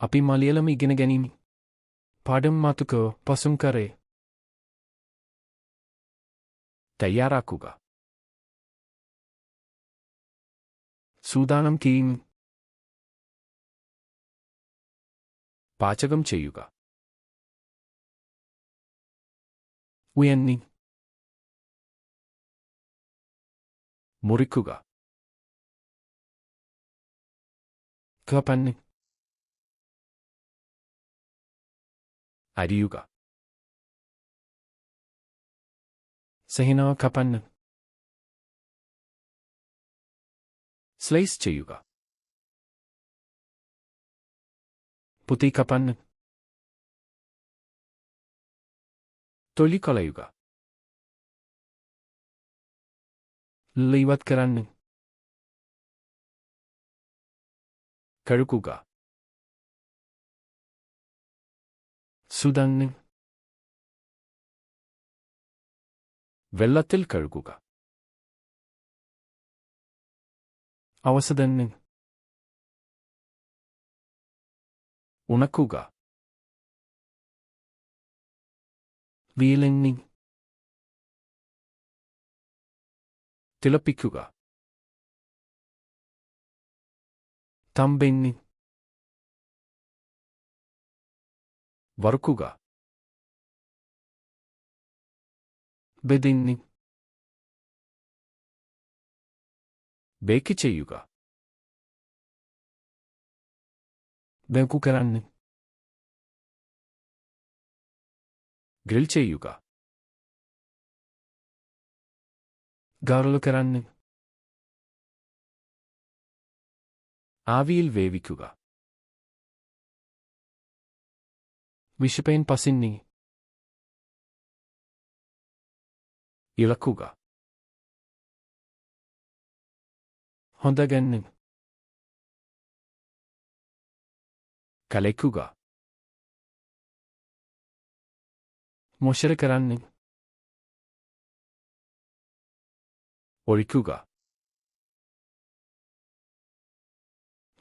අපි මලයාලම ඉගෙන ගැනීම පාඩම් මාතෘකාව පසුම් කරේ. තයාරාකුගා සූදානම් කිරීම පාචකම් ചെയ്യുക ഉയന്നി മുറിക്കുക കപ്പന്നി അരിയുക സഹിനാവ കപ്പന്ന് സ്ലൈസ് ചെയ്യുക പുതി കപ്പന്ന് തൊലി കളയുക ലൈവത് കരന്ന് കഴുകുക സുദന്ന് വെള്ളത്തിൽ കഴുകുക അവസദന്ന് ഉണക്കുക വീലെണ്ണി തിളപ്പിക്കുക തമ്പെണ്ണി വറുക്കുക ബെദിന്നി ബേക്ക് ചെയ്യുക ബേക്കുകരന്ന് ഗ്രിൽ ചെയ്യുക ഗാർലുകരന്ന് ആവിയിൽ വേവിക്കുക വിഷപ്പേൻ പസിന്നി ഇളക്കുക ഹൊന്തഗന്ന് കലയ്ക്കുക മൊശരകരന്ന് ഒഴിക്കുക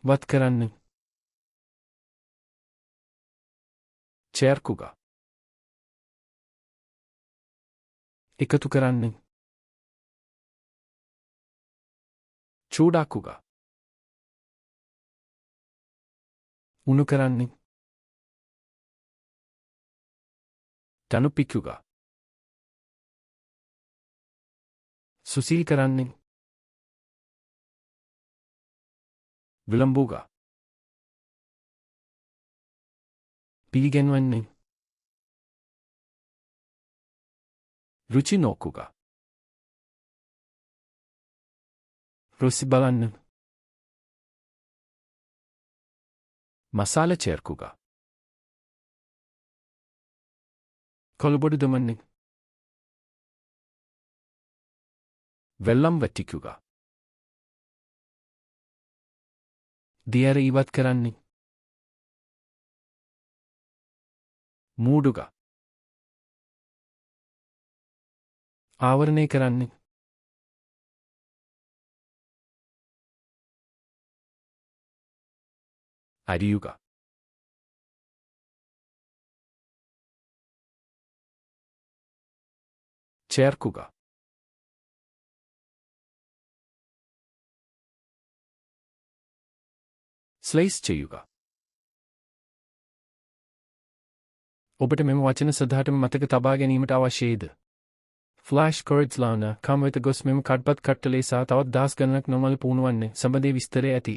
വത്കരന്ന് ചേർക്കുക ഇക്കത്തുകരന്ന് ചൂടാക്കുക ഉണുകരന്ന് തണുപ്പിക്കുക സുശീൽകരന്ന് വിളമ്പുക പീകൻവന്ന് രുചി നോക്കുക രുചിബലന്ന് മസാല ചേർക്കുക കൊലപൊടുതമന്ന് വെള്ളം വറ്റിക്കുക ദിയറീവത്കരന്ന് മൂടുക ആവരണേകരന്ന് അരിയുക ചേർക്കുക സ്ലൈസ് ചെയ്യുക ඔබට මෙම වචන සදහටම මතක තබා ගැනීමට අවශ්‍යයිද? ෆ්ලෑෂ් කෝඩ්ස් ලාවන කම වෙත ගොස් මෙම කඩ්පත් කට්ටලේ සහ තවත් දහස් ගණනක් නොමල පුහුණුවන්නේ සම්බන්ධයේ විස්තරය ඇති.